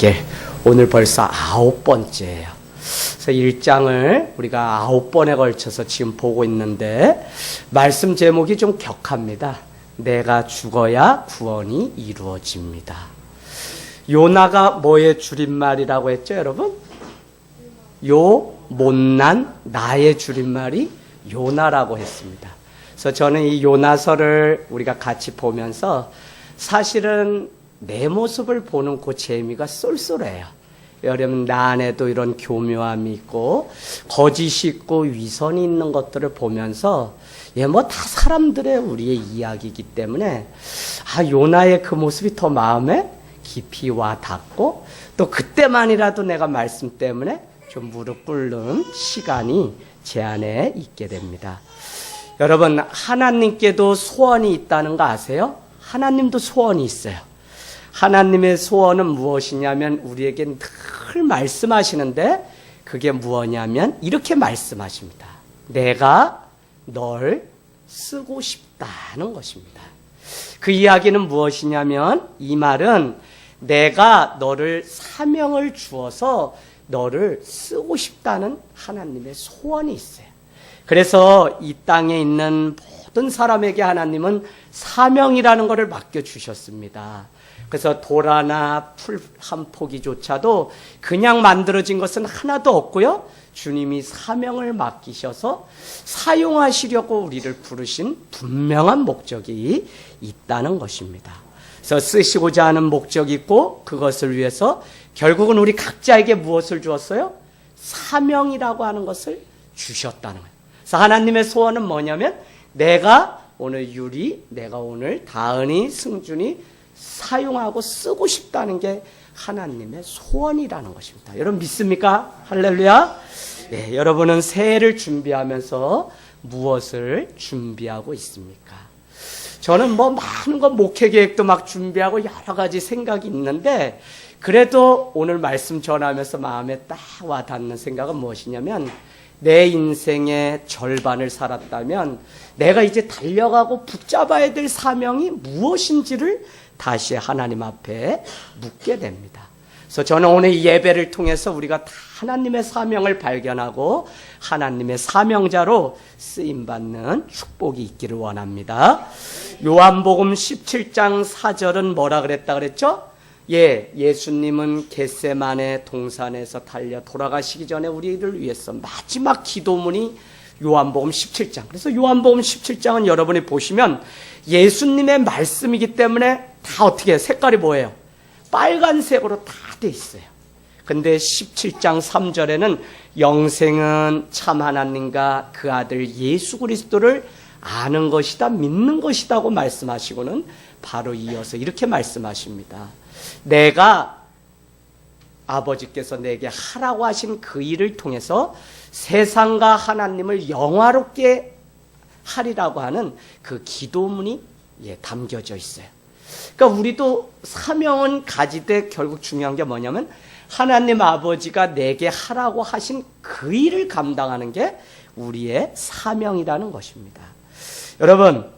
요한복음길 오늘 벌써 9번째예요. 그래서 1장을 우리가 9번에 걸쳐서 지금 보고 있는데 말씀 제목이 좀 격합니다. 내가 죽어야 구원이 이루어집니다. 요나가 뭐의 줄임말이라고 했죠, 여러분? 요 못난 나의 줄임말이 요나라고 했습니다. 그래서 저는 이 요나서를 우리가 같이 보면서 사실은 내 모습을 보는 그 재미가 쏠쏠해요. 여러분, 나 안에도 이런 교묘함이 있고 거짓이 있고 위선이 있는 것들을 보면서 뭐 다 사람들의 우리의 이야기이기 때문에 요나의 그 모습이 더 마음에 깊이 와 닿고 또 그때만이라도 내가 말씀 때문에 좀 무릎 꿇는 시간이 제 안에 있게 됩니다. 여러분, 하나님께도 소원이 있다는 거 아세요? 하나님도 소원이 있어요. 하나님의 소원은 무엇이냐면 우리에게 늘 말씀하시는데 그게 무엇이냐면 이렇게 말씀하십니다. 내가 널 쓰고 싶다는 것입니다. 그 이야기는 무엇이냐면 이 말은 내가 너를 사명을 주어서 너를 쓰고 싶다는 하나님의 소원이 있어요. 그래서 이 땅에 있는 모든 사람에게 하나님은 사명이라는 것을 맡겨주셨습니다. 그래서 돌아나 풀 한 포기조차도 그냥 만들어진 것은 하나도 없고요. 주님이 사명을 맡기셔서 사용하시려고 우리를 부르신 분명한 목적이 있다는 것입니다. 그래서 쓰시고자 하는 목적이 있고 그것을 위해서 결국은 우리 각자에게 무엇을 주었어요? 사명이라고 하는 것을 주셨다는 거예요. 그래서 하나님의 소원은 뭐냐면 내가 오늘 유리, 내가 오늘 다은이, 승준이 사용하고 쓰고 싶다는 게 하나님의 소원이라는 것입니다. 여러분 믿습니까? 할렐루야. 네, 여러분은 새해를 준비하면서 무엇을 준비하고 있습니까? 저는 많은 건 목회 계획도 막 준비하고 여러 가지 생각이 있는데 그래도 오늘 말씀 전하면서 마음에 딱 와닿는 생각은 무엇이냐면 내 인생의 절반을 살았다면 내가 이제 달려가고 붙잡아야 될 사명이 무엇인지를 다시 하나님 앞에 묻게 됩니다. 그래서 저는 오늘 이 예배를 통해서 우리가 다 하나님의 사명을 발견하고 하나님의 사명자로 쓰임받는 축복이 있기를 원합니다. 요한복음 17장 4절은 뭐라 그랬다 그랬죠? 예수님은 겟세마네 동산에서 달려 돌아가시기 전에 우리를 위해서 마지막 기도문이 요한복음 17장. 그래서 요한복음 17장은 여러분이 보시면 예수님의 말씀이기 때문에 다 어떻게 해요? 색깔이 뭐예요? 빨간색으로 다 돼 있어요. 근데 17장 3절에는 영생은 참 하나님과 그 아들 예수 그리스도를 아는 것이다, 믿는 것이다고 말씀하시고는 바로 이어서 이렇게 말씀하십니다. 내가 아버지께서 내게 하라고 하신 그 일을 통해서 세상과 하나님을 영화롭게 하리라고 하는 그 기도문이 담겨져 있어요. 그러니까 우리도 사명은 가지되 결국 중요한 게 뭐냐면 하나님 아버지가 내게 하라고 하신 그 일을 감당하는 게 우리의 사명이라는 것입니다. 여러분,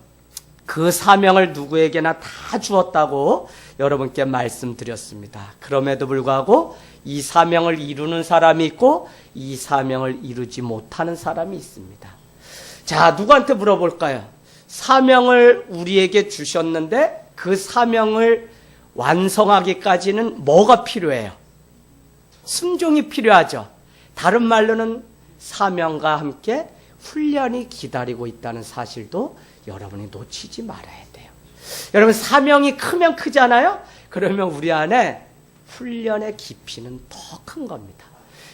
그 사명을 누구에게나 다 주었다고 여러분께 말씀드렸습니다. 그럼에도 불구하고 이 사명을 이루는 사람이 있고 이 사명을 이루지 못하는 사람이 있습니다. 자, 누구한테 물어볼까요? 사명을 우리에게 주셨는데 그 사명을 완성하기까지는 뭐가 필요해요? 순종이 필요하죠. 다른 말로는 사명과 함께 훈련이 기다리고 있다는 사실도 여러분이 놓치지 말아야 돼요. 여러분, 사명이 크면 크잖아요? 그러면 우리 안에 훈련의 깊이는 더 큰 겁니다.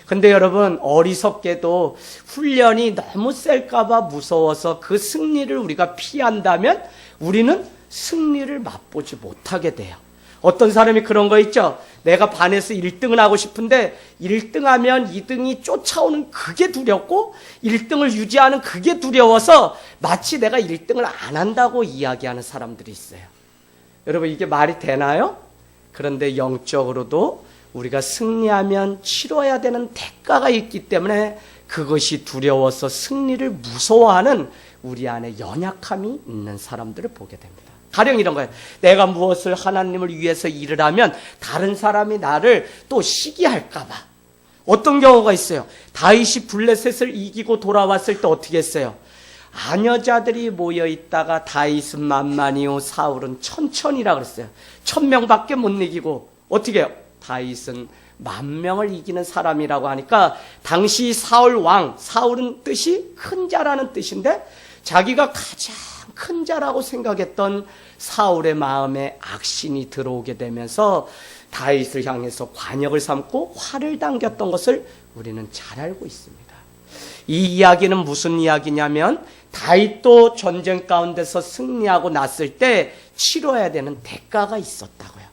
근데 여러분, 어리석게도 훈련이 너무 셀까봐 무서워서 그 승리를 우리가 피한다면 우리는 승리를 맛보지 못하게 돼요. 어떤 사람이 그런 거 있죠? 내가 반에서 1등을 하고 싶은데 1등하면 2등이 쫓아오는 그게 두렵고 1등을 유지하는 그게 두려워서 마치 내가 1등을 안 한다고 이야기하는 사람들이 있어요. 여러분, 이게 말이 되나요? 그런데 영적으로도 우리가 승리하면 치러야 되는 대가가 있기 때문에 그것이 두려워서 승리를 무서워하는 우리 안에 연약함이 있는 사람들을 보게 됩니다. 가령 이런 거예요. 내가 무엇을 하나님을 위해서 일을 하면 다른 사람이 나를 또 시기할까 봐. 어떤 경우가 있어요. 다윗이 블레셋을 이기고 돌아왔을 때 어떻게 했어요? 아녀자들이 모여있다가 다윗은 만만이요 사울은 천천이라 그랬어요. 1000명밖에 못 이기고 어떻게 해요? 다윗은 10,000명을 이기는 사람이라고 하니까 당시 사울 왕, 사울은 뜻이 큰 자라는 뜻인데 자기가 가장 큰 자라고 생각했던 사울의 마음에 악신이 들어오게 되면서 다윗을 향해서 관역을 삼고 활을 당겼던 것을 우리는 잘 알고 있습니다. 이 이야기는 무슨 이야기냐면 다윗도 전쟁 가운데서 승리하고 났을 때 치러야 되는 대가가 있었다고요.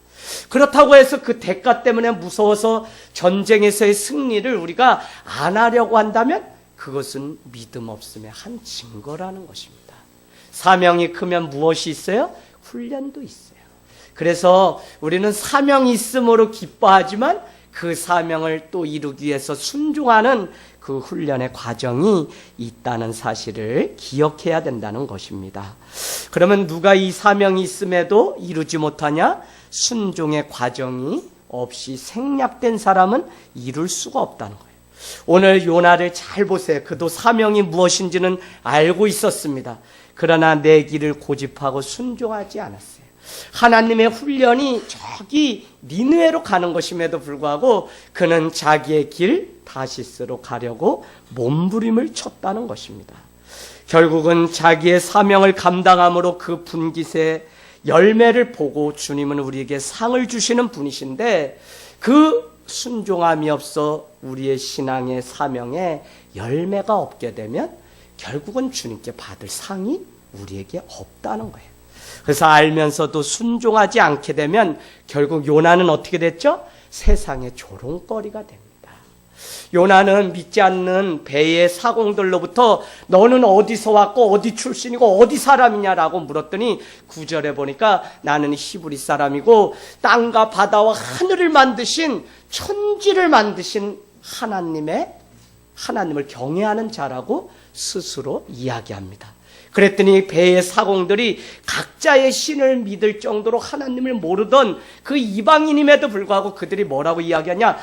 그렇다고 해서 그 대가 때문에 무서워서 전쟁에서의 승리를 우리가 안 하려고 한다면 그것은 믿음 없음의 한 증거라는 것입니다. 사명이 크면 무엇이 있어요? 훈련도 있어요. 그래서 우리는 사명이 있음으로 기뻐하지만 그 사명을 또 이루기 위해서 순종하는 그 훈련의 과정이 있다는 사실을 기억해야 된다는 것입니다. 그러면 누가 이 사명이 있음에도 이루지 못하냐? 순종의 과정이 없이 생략된 사람은 이룰 수가 없다는 거예요. 오늘 요나를 잘 보세요. 그도 사명이 무엇인지는 알고 있었습니다. 그러나 내 길을 고집하고 순종하지 않았어요. 하나님의 훈련이 저기 니느웨로 가는 것임에도 불구하고 그는 자기의 길 다시스로 가려고 몸부림을 쳤다는 것입니다. 결국은 자기의 사명을 감당함으로 그 분깃의 열매를 보고 주님은 우리에게 상을 주시는 분이신데 그 순종함이 없어 우리의 신앙의 사명에 열매가 없게 되면 결국은 주님께 받을 상이 우리에게 없다는 거예요. 그래서 알면서도 순종하지 않게 되면 결국 요나는 어떻게 됐죠? 세상의 조롱거리가 됩니다. 요나는 믿지 않는 배의 사공들로부터 너는 어디서 왔고 어디 출신이고 어디 사람이냐라고 물었더니 9절에 보니까 나는 히브리 사람이고 땅과 바다와 하늘을 만드신 천지를 만드신 하나님을 경외하는 자라고 스스로 이야기합니다. 그랬더니 배의 사공들이 각자의 신을 믿을 정도로 하나님을 모르던 그 이방인임에도 불구하고 그들이 뭐라고 이야기하냐?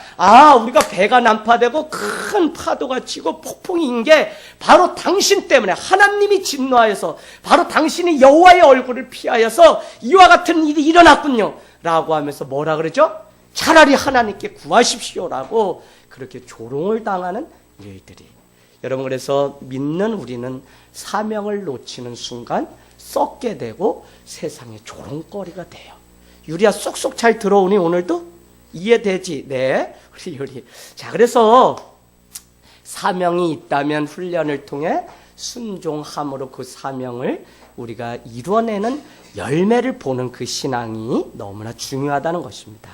우리가 배가 난파되고 큰 파도가 치고 폭풍이 인 게 바로 당신 때문에 하나님이 진노하여서 바로 당신이 여호와의 얼굴을 피하여서 이와 같은 일이 일어났군요 라고 하면서 뭐라 그러죠? 차라리 하나님께 구하십시오라고 그렇게 조롱을 당하는 일들이. 여러분, 그래서 믿는 우리는 사명을 놓치는 순간 썩게 되고 세상의 조롱거리가 돼요. 유리야, 쏙쏙 잘 들어오니 오늘도? 이해되지? 네, 우리 유리. 자, 그래서 사명이 있다면 훈련을 통해 순종함으로 그 사명을 우리가 이뤄내는 열매를 보는 그 신앙이 너무나 중요하다는 것입니다.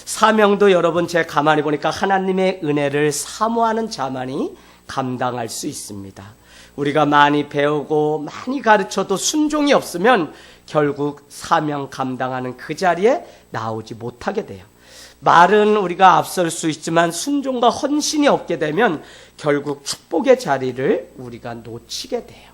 사명도 여러분, 제가 가만히 보니까 하나님의 은혜를 사모하는 자만이 감당할 수 있습니다. 우리가 많이 배우고 많이 가르쳐도 순종이 없으면 결국 사명 감당하는 그 자리에 나오지 못하게 돼요. 말은 우리가 앞설 수 있지만 순종과 헌신이 없게 되면 결국 축복의 자리를 우리가 놓치게 돼요.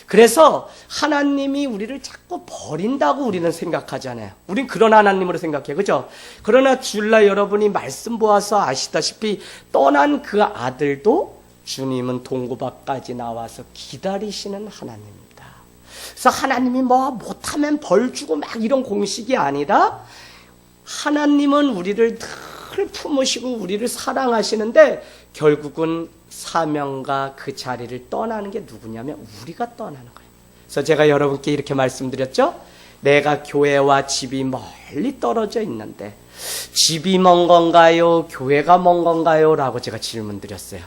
그래서 하나님이 우리를 자꾸 버린다고 우리는 생각하잖아요. 우린 그런 하나님으로 생각해, 그죠? 그러나 주일날 여러분이 말씀 보아서 아시다시피 떠난 그 아들도 주님은 동구밭까지 나와서 기다리시는 하나님입니다. 그래서 하나님이 뭐 못하면 벌 주고 막 이런 공식이 아니라 하나님은 우리를 늘 품으시고 우리를 사랑하시는데 결국은 사명과 그 자리를 떠나는 게 누구냐면 우리가 떠나는 거예요. 그래서 제가 여러분께 이렇게 말씀드렸죠. 내가 교회와 집이 멀리 떨어져 있는데 집이 먼 건가요? 교회가 먼 건가요? 라고 제가 질문 드렸어요.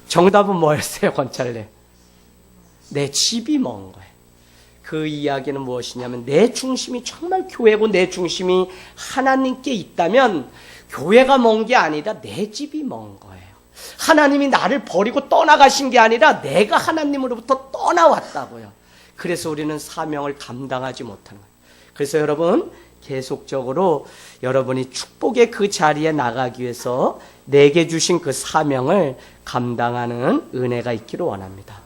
정답은 뭐였어요, 권찰님? 내 집이 먼 거예요. 그 이야기는 무엇이냐면 내 중심이 정말 교회고 내 중심이 하나님께 있다면 교회가 먼 게 아니라 내 집이 먼 거예요. 하나님이 나를 버리고 떠나가신 게 아니라 내가 하나님으로부터 떠나왔다고요. 그래서 우리는 사명을 감당하지 못하는 거예요. 그래서 여러분, 계속적으로 여러분이 축복의 그 자리에 나가기 위해서 내게 주신 그 사명을 감당하는 은혜가 있기를 원합니다.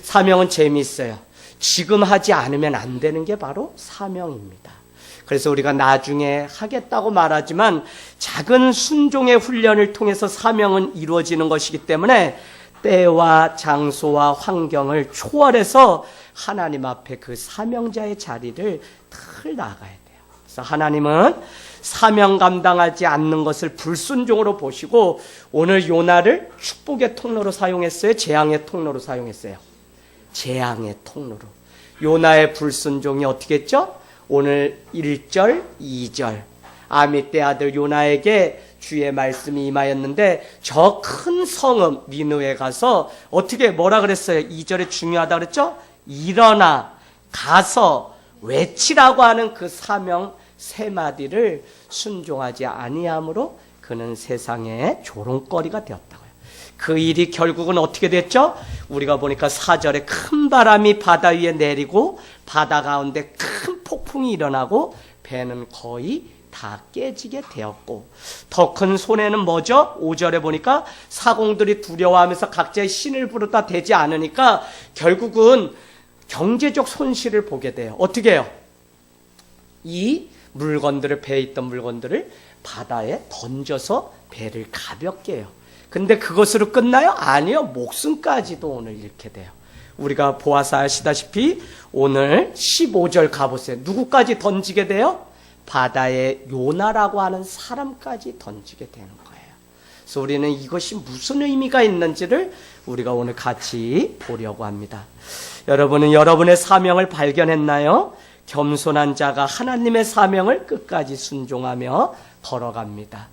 사명은 재미있어요. 지금 하지 않으면 안 되는 게 바로 사명입니다. 그래서 우리가 나중에 하겠다고 말하지만 작은 순종의 훈련을 통해서 사명은 이루어지는 것이기 때문에 때와 장소와 환경을 초월해서 하나님 앞에 그 사명자의 자리를 늘 나가야 돼요. 그래서 하나님은 사명 감당하지 않는 것을 불순종으로 보시고 오늘 요나를 축복의 통로로 사용했어요? 재앙의 통로로 사용했어요? 재앙의 통로로. 요나의 불순종이 어떻게 했죠? 오늘 1절, 2절 아미떼 아들 요나에게 주의 말씀이 임하였는데 저 큰 성읍 니느웨에 가서 어떻게 뭐라 그랬어요? 2절에 중요하다 그랬죠? 일어나 가서 외치라고 하는 그 사명 세 마디를 순종하지 아니함으로 그는 세상에 조롱거리가 되었다고요. 그 일이 결국은 어떻게 됐죠? 우리가 보니까 4절에 큰 바람이 바다 위에 내리고 바다 가운데 큰 폭풍이 일어나고 배는 거의 다 깨지게 되었고 더 큰 손해는 뭐죠? 5절에 보니까 사공들이 두려워하면서 각자의 신을 부르다 되지 않으니까 결국은 경제적 손실을 보게 돼요. 어떻게 해요? 이 물건들을, 배에 있던 물건들을 바다에 던져서 배를 가볍게 해요. 근데 그것으로 끝나요? 아니요. 목숨까지도 오늘 잃게 돼요. 우리가 보아서 아시다시피 오늘 15절 가보세요. 누구까지 던지게 돼요? 바다에 요나라고 하는 사람까지 던지게 되는 거예요. 그래서 우리는 이것이 무슨 의미가 있는지를 우리가 오늘 같이 보려고 합니다. 여러분은 여러분의 사명을 발견했나요? 겸손한 자가 하나님의 사명을 끝까지 순종하며 걸어갑니다.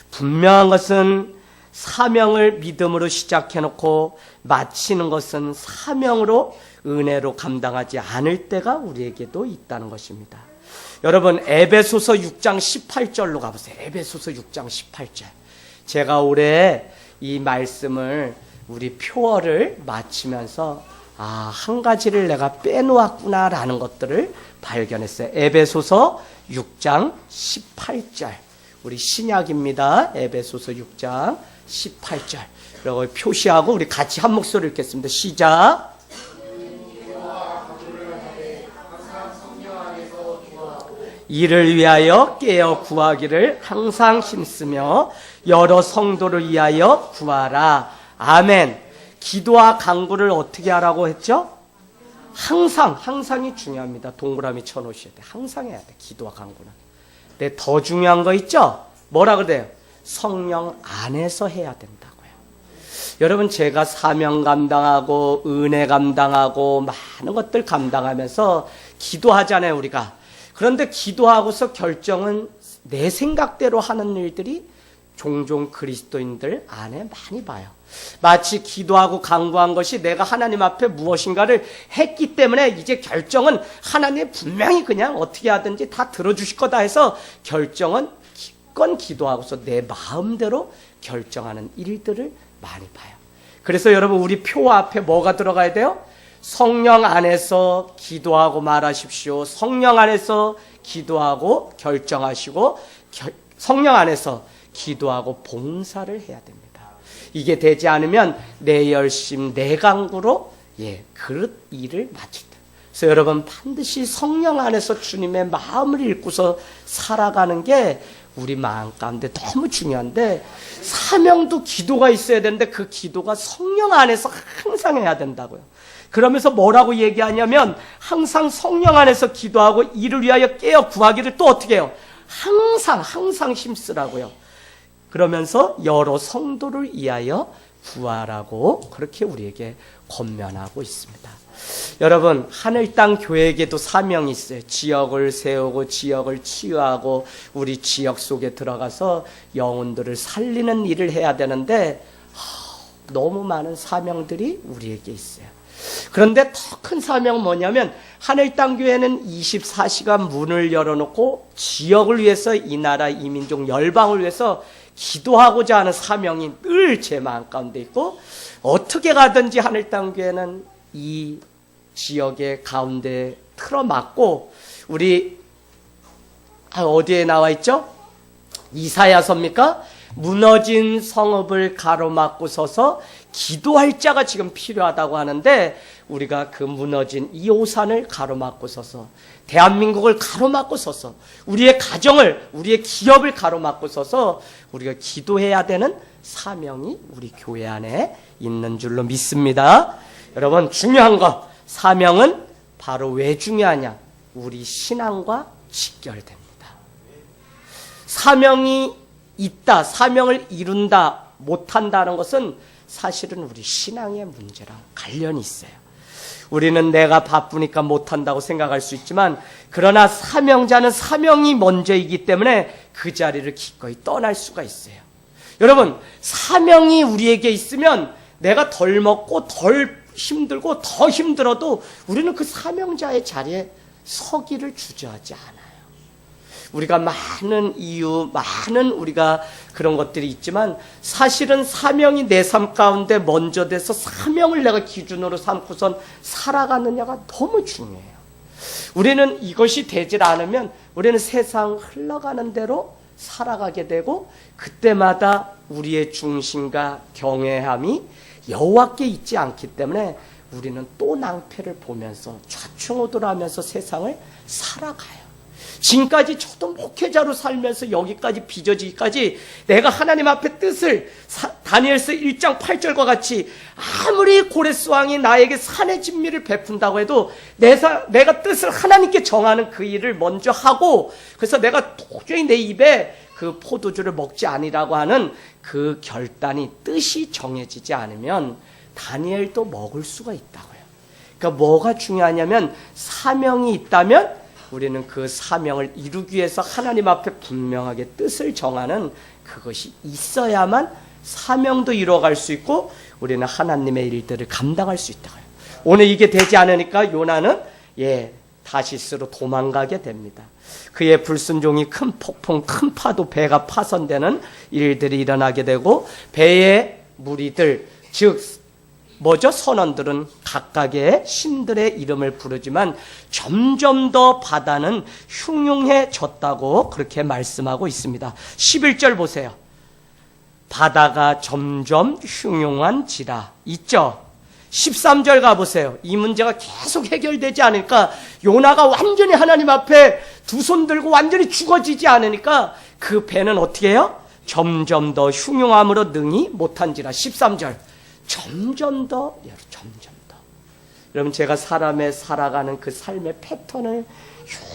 분명한 것은 사명을 믿음으로 시작해놓고 마치는 것은 사명으로 은혜로 감당하지 않을 때가 우리에게도 있다는 것입니다. 여러분 에베소서 6장 18절로 가보세요. 에베소서 6장 18절. 제가 올해 이 말씀을 우리 표어를 마치면서 한 가지를 내가 빼놓았구나라는 것들을 발견했어요. 에베소서 6장 18절. 우리 신약입니다. 에베소서 6장 18절. 그리고 표시하고 우리 같이 한 목소리 읽겠습니다. 시작. 이를 위하여 깨어 구하기를 항상 힘쓰며 여러 성도를 위하여 구하라. 아멘. 기도와 간구를 어떻게 하라고 했죠? 항상이 중요합니다. 동그라미 쳐놓으셔야 돼요. 항상 해야 돼. 기도와 간구는. 근데 더 중요한 거 있죠? 뭐라 그래요? 성령 안에서 해야 된다고요. 여러분 제가 사명 감당하고 은혜 감당하고 많은 것들 감당하면서 기도하잖아요 우리가. 그런데 기도하고서 결정은 내 생각대로 하는 일들이 종종 그리스도인들 안에 많이 봐요. 마치 기도하고 간구한 것이 내가 하나님 앞에 무엇인가를 했기 때문에 이제 결정은 하나님 분명히 그냥 어떻게 하든지 다 들어주실 거다 해서 결정은 기껏 기도하고서 내 마음대로 결정하는 일들을 많이 봐요. 그래서 여러분 우리 표 앞에 뭐가 들어가야 돼요? 성령 안에서 기도하고 말하십시오. 성령 안에서 기도하고 결정하시고 성령 안에서 기도하고 봉사를 해야 됩니다. 이게 되지 않으면 내 열심, 내 간구로 그 일을 마칠 때. 그래서 여러분 반드시 성령 안에서 주님의 마음을 읽고서 살아가는 게 우리 마음 가운데 너무 중요한데 사명도 기도가 있어야 되는데 그 기도가 성령 안에서 항상 해야 된다고요. 그러면서 뭐라고 얘기하냐면 항상 성령 안에서 기도하고 이를 위하여 깨어 구하기를 또 어떻게 해요? 항상 힘쓰라고요. 그러면서 여러 성도를 위하여 구하라고 그렇게 우리에게 권면하고 있습니다. 여러분 하늘 땅 교회에게도 사명이 있어요. 지역을 세우고 지역을 치유하고 우리 지역 속에 들어가서 영혼들을 살리는 일을 해야 되는데 너무 많은 사명들이 우리에게 있어요. 그런데 더 큰 사명은 뭐냐면 하늘 땅 교회는 24시간 문을 열어놓고 지역을 위해서 이 나라 이 민족 열방을 위해서 기도하고자 하는 사명이 늘 제 마음 가운데 있고 어떻게 가든지 하늘 땅 교회는 이 지역의 가운데 틀어막고 우리 어디에 나와 있죠? 이사야서입니까? 무너진 성읍을 가로막고 서서 기도할 자가 지금 필요하다고 하는데 우리가 그 무너진 이 오산을 가로막고 서서 대한민국을 가로막고 서서 우리의 가정을 우리의 기업을 가로막고 서서 우리가 기도해야 되는 사명이 우리 교회 안에 있는 줄로 믿습니다. 여러분 중요한 거 사명은 바로 왜 중요하냐? 우리 신앙과 직결됩니다. 사명이 있다, 사명을 이룬다, 못한다는 것은 사실은 우리 신앙의 문제랑 관련이 있어요. 우리는 내가 바쁘니까 못한다고 생각할 수 있지만 그러나 사명자는 사명이 먼저이기 때문에 그 자리를 기꺼이 떠날 수가 있어요. 여러분 사명이 우리에게 있으면 내가 덜 먹고 덜 힘들고 더 힘들어도 우리는 그 사명자의 자리에 서기를 주저하지 않아요. 우리가 많은 이유, 많은 우리가 그런 것들이 있지만 사실은 사명이 내 삶 가운데 먼저 돼서 사명을 내가 기준으로 삼고선 살아가느냐가 너무 중요해요. 우리는 이것이 되질 않으면 우리는 세상 흘러가는 대로 살아가게 되고 그때마다 우리의 중심과 경외함이 여호와께 있지 않기 때문에 우리는 또 낭패를 보면서 좌충우돌하면서 세상을 살아가요. 지금까지 저도 목회자로 살면서 여기까지 빚어지기까지 내가 하나님 앞에 뜻을 다니엘서 1장 8절과 같이 아무리 고레스왕이 나에게 산의 진미를 베푼다고 해도 내가 뜻을 하나님께 정하는 그 일을 먼저 하고 그래서 내가 도저히 내 입에 그 포도주를 먹지 아니라고 하는 그 결단이 뜻이 정해지지 않으면 다니엘도 먹을 수가 있다고요. 그러니까 뭐가 중요하냐면 사명이 있다면 우리는 그 사명을 이루기 위해서 하나님 앞에 분명하게 뜻을 정하는 그것이 있어야만 사명도 이루어갈 수 있고 우리는 하나님의 일들을 감당할 수 있다고요. 오늘 이게 되지 않으니까 요나는 다시스로 도망가게 됩니다. 그의 불순종이 큰 폭풍, 큰 파도, 배가 파손되는 일들이 일어나게 되고 배의 무리들, 즉 선원들은 각각의 신들의 이름을 부르지만 점점 더 바다는 흉흉해졌다고 그렇게 말씀하고 있습니다. 11절 보세요. 바다가 점점 흉흉한지라 있죠. 13절 가보세요. 이 문제가 계속 해결되지 않으니까 요나가 완전히 하나님 앞에 두 손 들고 완전히 죽어지지 않으니까 그 배는 어떻게 해요? 점점 더 흉흉함으로 능히 못한지라. 13절 점점 더. 여러분 제가 사람의 살아가는 그 삶의 패턴을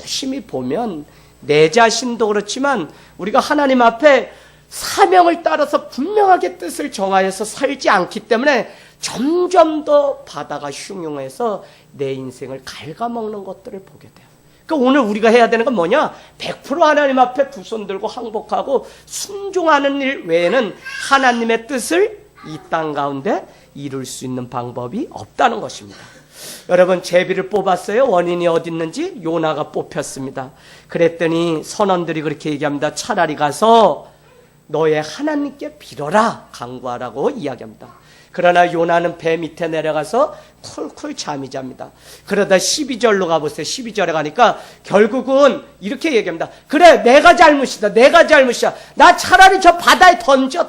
유심히 보면 내 자신도 그렇지만 우리가 하나님 앞에 사명을 따라서 분명하게 뜻을 정하여서 살지 않기 때문에 점점 더 바다가 흉흉해서 내 인생을 갉아먹는 것들을 보게 돼요. 그러니까 오늘 우리가 해야 되는 건 뭐냐? 100% 하나님 앞에 두 손 들고 항복하고 순종하는 일 외에는 하나님의 뜻을 이 땅 가운데 이룰 수 있는 방법이 없다는 것입니다. 여러분 제비를 뽑았어요. 원인이 어디 있는지 요나가 뽑혔습니다. 그랬더니 선원들이 그렇게 얘기합니다. 차라리 가서 너의 하나님께 빌어라 간구하라고 이야기합니다. 그러나 요나는 배 밑에 내려가서 쿨쿨 잠이 잡니다. 그러다 12절로 가보세요. 12절에 가니까 결국은 이렇게 얘기합니다. 그래 내가 잘못이다. 나 차라리 저 바다에 던져.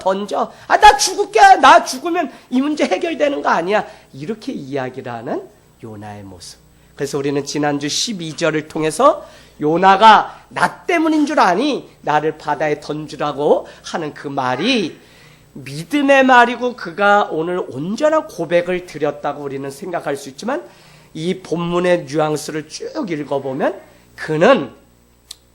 나 죽을게. 나 죽으면 이 문제 해결되는 거 아니야. 이렇게 이야기를 하는 요나의 모습. 그래서 우리는 지난주 12절을 통해서 요나가 나 때문인 줄 아니 나를 바다에 던지라고 하는 그 말이 믿음의 말이고 그가 오늘 온전한 고백을 드렸다고 우리는 생각할 수 있지만 이 본문의 뉘앙스를 쭉 읽어보면 그는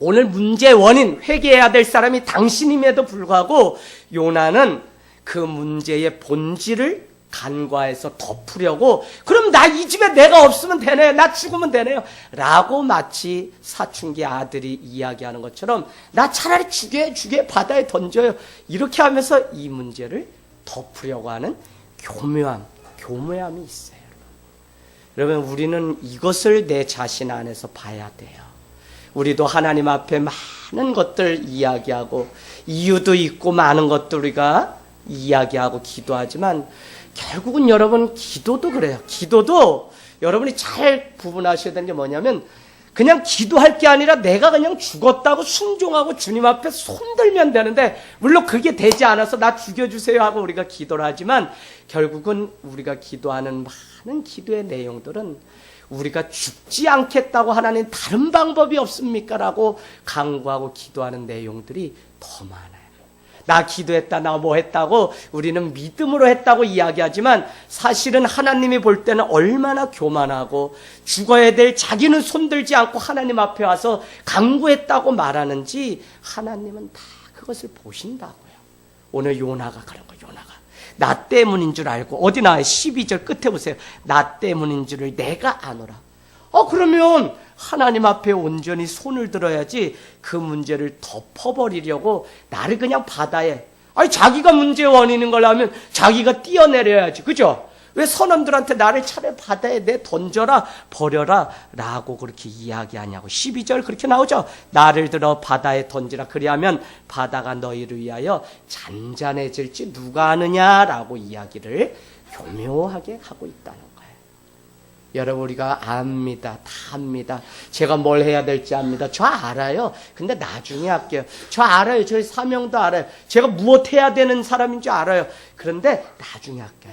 오늘 문제의 원인, 회개해야 될 사람이 당신임에도 불구하고 요나는 그 문제의 본질을 간과해서 덮으려고 그럼 나 이 집에 내가 없으면 되네, 나 죽으면 되네요 라고 마치 사춘기 아들이 이야기하는 것처럼 나 차라리 죽여 바다에 던져요 이렇게 하면서 이 문제를 덮으려고 하는 교묘함이 있어요. 여러분 우리는 이것을 내 자신 안에서 봐야 돼요. 우리도 하나님 앞에 많은 것들 이야기하고 이유도 있고 많은 것들 우리가 이야기하고 기도하지만 결국은 여러분 기도도 그래요. 기도도 여러분이 잘 구분하셔야 되는 게 뭐냐면 그냥 기도할 게 아니라 내가 그냥 죽었다고 순종하고 주님 앞에 손들면 되는데, 물론 그게 되지 않아서 나 죽여주세요 하고 우리가 기도를 하지만, 결국은 우리가 기도하는 많은 기도의 내용들은 우리가 죽지 않겠다고 하나님 다른 방법이 없습니까? 라고 간구하고 기도하는 내용들이 더 많아요. 나 기도했다, 나 뭐 했다고 우리는 믿음으로 했다고 이야기하지만, 사실은 하나님이 볼 때는 얼마나 교만하고 죽어야 될 자기는 손들지 않고 하나님 앞에 와서 간구했다고 말하는지 하나님은 다 그것을 보신다고요. 오늘 요나가 그런 거, 요나가 나 때문인 줄 알고, 어디 나와요? 12절 끝에 보세요. 나 때문인 줄을 내가 아노라. 그러면 하나님 앞에 온전히 손을 들어야지 그 문제를 덮어버리려고 나를 그냥 바다에, 자기가 문제의 원인인 걸 알면 자기가 뛰어내려야지, 그죠? 왜 선원들한테 나를 차라리 바다에 내 던져라, 버려라 라고 그렇게 이야기하냐고. 12절 그렇게 나오죠. 나를 들어 바다에 던지라, 그리하면 바다가 너희를 위하여 잔잔해질지 누가 아느냐라고 이야기를 교묘하게 하고 있다는 거예요. 여러분, 우리가 압니다. 다 압니다. 제가 뭘 해야 될지 압니다. 저 알아요. 근데 나중에 할게요. 저 알아요. 저희 사명도 알아요. 제가 무엇 해야 되는 사람인 줄 알아요. 그런데 나중에 할게요.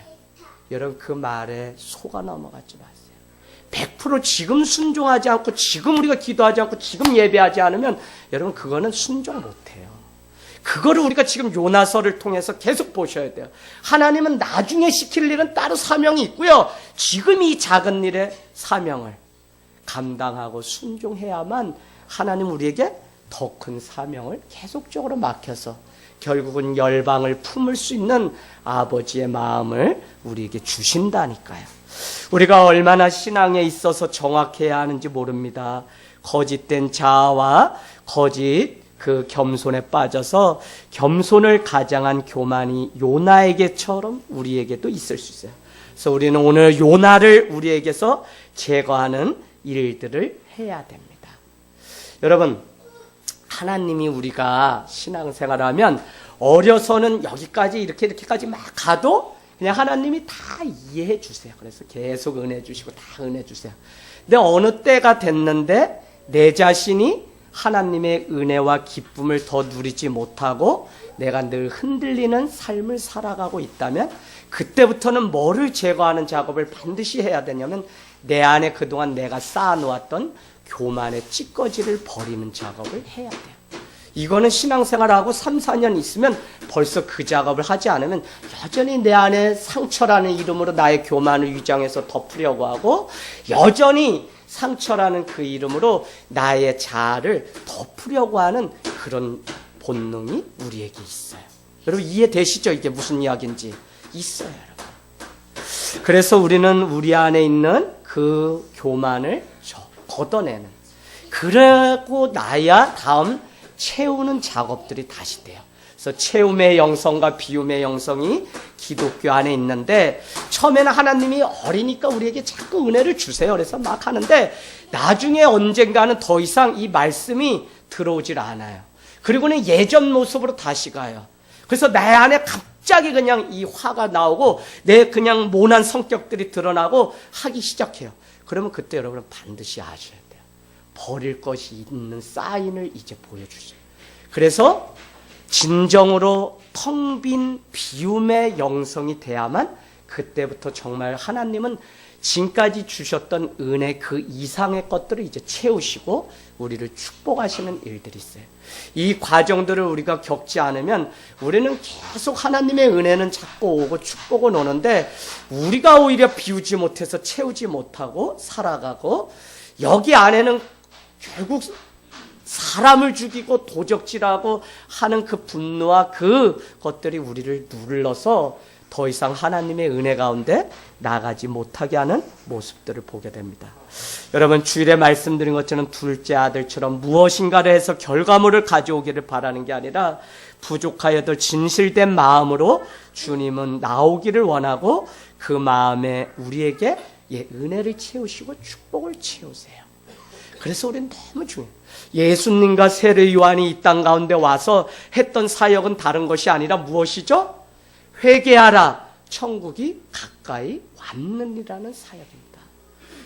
여러분, 그 말에 속아 넘어가지 마세요. 100% 지금 순종하지 않고, 지금 우리가 기도하지 않고, 지금 예배하지 않으면 여러분, 그거는 순종 못해요. 그거를 우리가 지금 요나서를 통해서 계속 보셔야 돼요. 하나님은 나중에 시킬 일은 따로 사명이 있고요. 지금 이 작은 일의 사명을 감당하고 순종해야만 하나님 우리에게 더 큰 사명을 계속적으로 맡겨서 결국은 열방을 품을 수 있는 아버지의 마음을 우리에게 주신다니까요. 우리가 얼마나 신앙에 있어서 정확해야 하는지 모릅니다. 거짓된 자아와 거짓 그 겸손에 빠져서 겸손을 가장한 교만이 요나에게처럼 우리에게도 있을 수 있어요. 그래서 우리는 오늘 요나를 우리에게서 제거하는 일들을 해야 됩니다. 여러분, 하나님이 우리가 신앙생활을 하면 어려서는 여기까지 이렇게까지 막 가도 그냥 하나님이 다 이해해 주세요. 그래서 계속 은혜 주시고 다 은혜 주세요. 근데 어느 때가 됐는데 내 자신이 하나님의 은혜와 기쁨을 더 누리지 못하고 내가 늘 흔들리는 삶을 살아가고 있다면, 그때부터는 뭐를 제거하는 작업을 반드시 해야 되냐면 내 안에 그동안 내가 쌓아놓았던 교만의 찌꺼기를 버리는 작업을 해야 돼요. 이거는 신앙생활하고 3, 4년 있으면 벌써 그 작업을 하지 않으면 여전히 내 안에 상처라는 이름으로 나의 교만을 위장해서 덮으려고 하고, 여전히 상처라는 그 이름으로 나의 자아를 덮으려고 하는 그런 본능이 우리에게 있어요. 여러분, 이해되시죠? 이게 무슨 이야기인지. 있어요, 여러분. 그래서 우리는 우리 안에 있는 그 교만을 걷어내는, 그러고 나야 다음 채우는 작업들이 다시 돼요. 그래서 채움의 영성과 비움의 영성이 기독교 안에 있는데, 처음에는 하나님이 어리니까 우리에게 자꾸 은혜를 주세요. 그래서 막 하는데 나중에 언젠가는 더 이상 이 말씀이 들어오질 않아요. 그리고는 예전 모습으로 다시 가요. 그래서 내 안에 갑자기 그냥 이 화가 나오고 내 그냥 모난 성격들이 드러나고 하기 시작해요. 그러면 그때 여러분은 반드시 아셔야 돼요. 버릴 것이 있는 사인을 이제 보여주세요. 그래서 진정으로 텅 빈 비움의 영성이 돼야만 그때부터 정말 하나님은 지금까지 주셨던 은혜 그 이상의 것들을 이제 채우시고 우리를 축복하시는 일들이 있어요. 이 과정들을 우리가 겪지 않으면 우리는 계속 하나님의 은혜는 자꾸 오고 축복은 오는데 우리가 오히려 비우지 못해서 채우지 못하고 살아가고, 여기 안에는 결국 사람을 죽이고 도적질하고 하는 그 분노와 그 것들이 우리를 눌러서 더 이상 하나님의 은혜 가운데 나가지 못하게 하는 모습들을 보게 됩니다. 여러분, 주일에 말씀드린 것처럼 둘째 아들처럼 무엇인가를 해서 결과물을 가져오기를 바라는 게 아니라 부족하여도 진실된 마음으로 주님은 나오기를 원하고 그 마음에 우리에게 은혜를 채우시고 축복을 채우세요. 그래서 우리는 너무 중요해요. 예수님과 세례 요한이 이 땅 가운데 와서 했던 사역은 다른 것이 아니라 무엇이죠? 회개하라, 천국이 가까이 왔느니라는 사역입니다.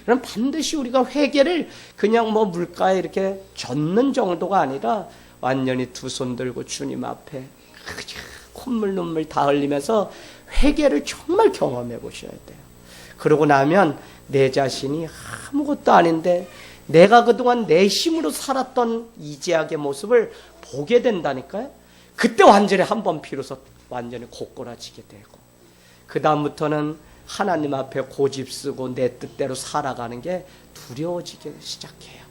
그럼 반드시 우리가 회개를 그냥 뭐 물가에 이렇게 젓는 정도가 아니라 완전히 두 손 들고 주님 앞에 콧물 눈물 다 흘리면서 회개를 정말 경험해 보셔야 돼요. 그러고 나면 내 자신이 아무것도 아닌데 내가 그동안 내 힘으로 살았던 이제악의 모습을 보게 된다니까요. 그때 완전히 한번 비로소 완전히 고꾸라지게 되고, 그 다음부터는 하나님 앞에 고집쓰고 내 뜻대로 살아가는 게 두려워지기 시작해요.